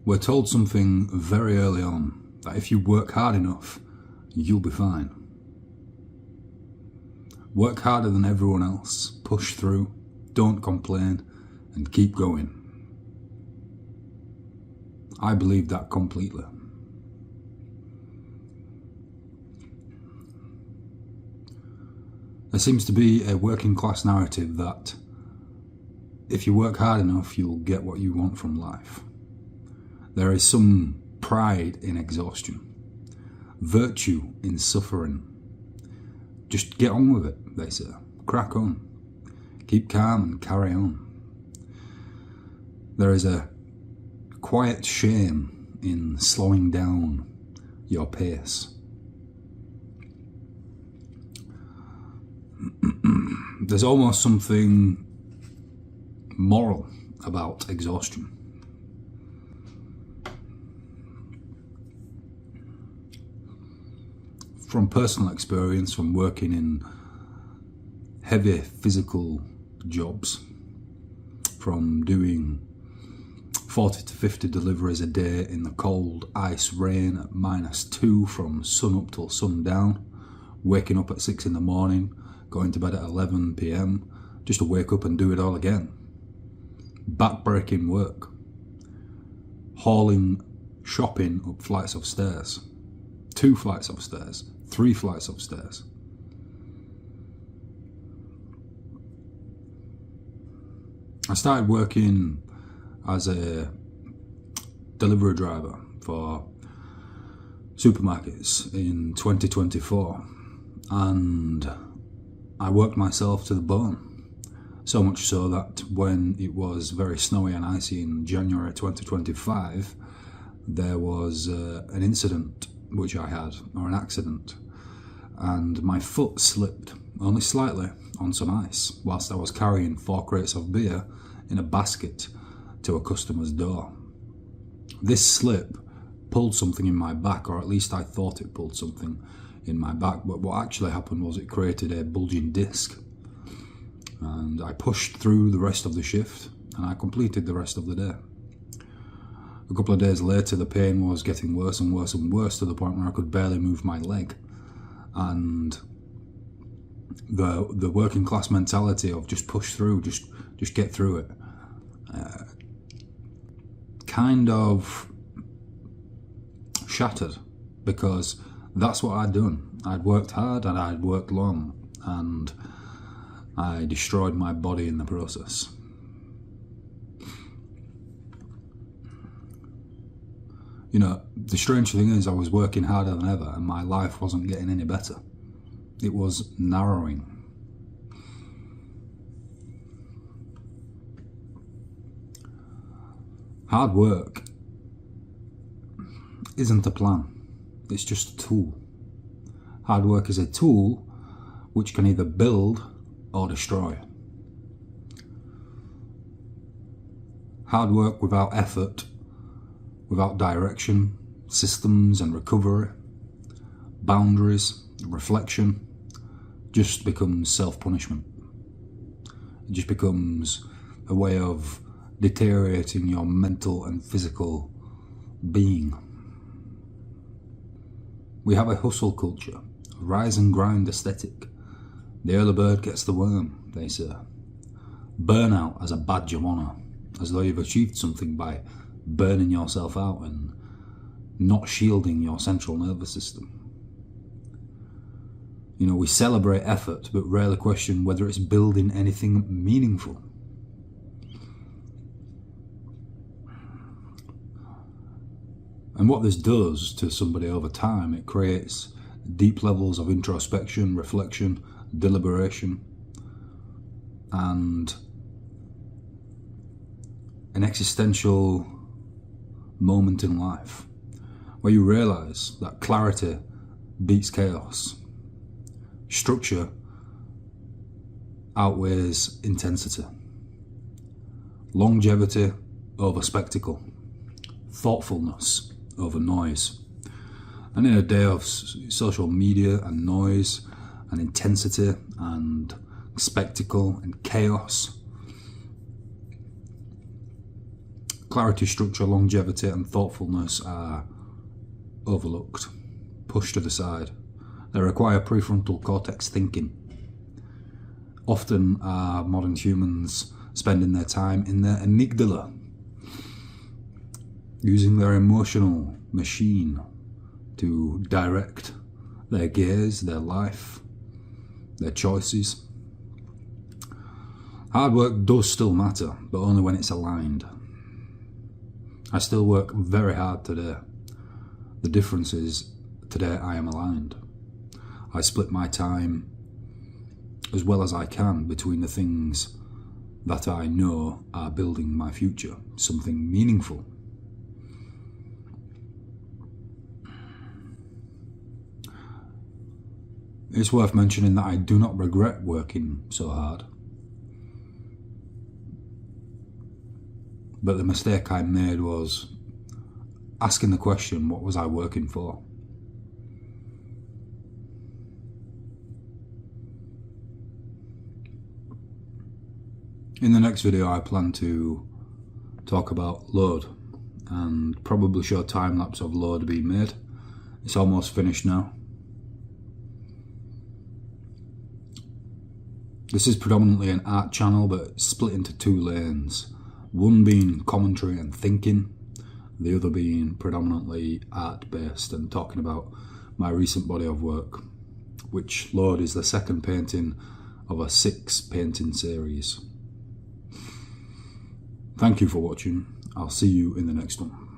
We're told something very early on, that if you work hard enough, you'll be fine. Work harder than everyone else, push through, don't complain, and keep going. I believe that completely. There seems to be a working class narrative that if you work hard enough, you'll get what you want from life. There is some pride in exhaustion, virtue in suffering. Just get on with it, they say. Crack on. Keep calm and carry on. There is a quiet shame in slowing down your pace. There's almost something moral about exhaustion. From personal experience, from working in heavy physical jobs, from doing 40 to 50 deliveries a day in the cold ice rain at -2 from sun up till sundown, waking up at 6 in the morning, going to bed at 11 PM, just to wake up and do it all again. Back-breaking work. Hauling shopping up flights of stairs. 2 flights of stairs. 3 flights of stairs. I started working as a delivery driver for supermarkets in 2024, and I worked myself to the bone. So much so that when it was very snowy and icy in January 2025, there was an incident which I had, or an accident, and my foot slipped, only slightly, on some ice whilst I was carrying 4 crates of beer in a basket to a customer's door. This slip pulled something in my back, or at least I thought it pulled something in my back, but what actually happened was it created a bulging disc, and I pushed through the rest of the shift and I completed the rest of the day. A couple of days later, the pain was getting worse and worse and worse, to the point where I could barely move my leg, and the working class mentality of just push through, just get through it, kind of shattered, because that's what I'd done. I'd worked hard and I'd worked long, and I destroyed my body in the process. You know, the strange thing is I was working harder than ever and my life wasn't getting any better. It was narrowing. Hard work isn't a plan, it's just a tool. Hard work is a tool which can either build or destroy. Hard work without effort, without direction, systems and recovery, boundaries, reflection, just becomes self-punishment. It just becomes a way of deteriorating your mental and physical being. We have a hustle culture, a rise and grind aesthetic. The early bird gets the worm, they say. Burnout as a badge of honour, as though you've achieved something by burning yourself out and not shielding your central nervous system. You know, we celebrate effort but rarely question whether it's building anything meaningful. And what this does to somebody over time, it creates deep levels of introspection, reflection, deliberation, and an existential moment in life where you realize that clarity beats chaos. Structure outweighs intensity. Longevity over spectacle. Thoughtfulness over noise. And in a day of social media and noise and intensity and spectacle and chaos, Clarity, structure, longevity and thoughtfulness are overlooked, pushed to the side. They require prefrontal cortex thinking. Often are modern humans spending their time in their amygdala, using their emotional machine to direct their gaze, their life, their choices. Hard work does still matter, but only when it's aligned. I still work very hard today. The difference is, today I am aligned. I split my time as well as I can between the things that I know are building my future, something meaningful. It's worth mentioning that I do not regret working so hard. But the mistake I made was asking the question, what was I working for? In the next video I plan to talk about load and probably show a time lapse of load being made. It's almost finished now. This is predominantly an art channel, but split into two lanes. One being commentary and thinking, the other being predominantly art-based and talking about my recent body of work, which Load is the second painting of a 6-painting series. Thank you for watching. I'll see you in the next one.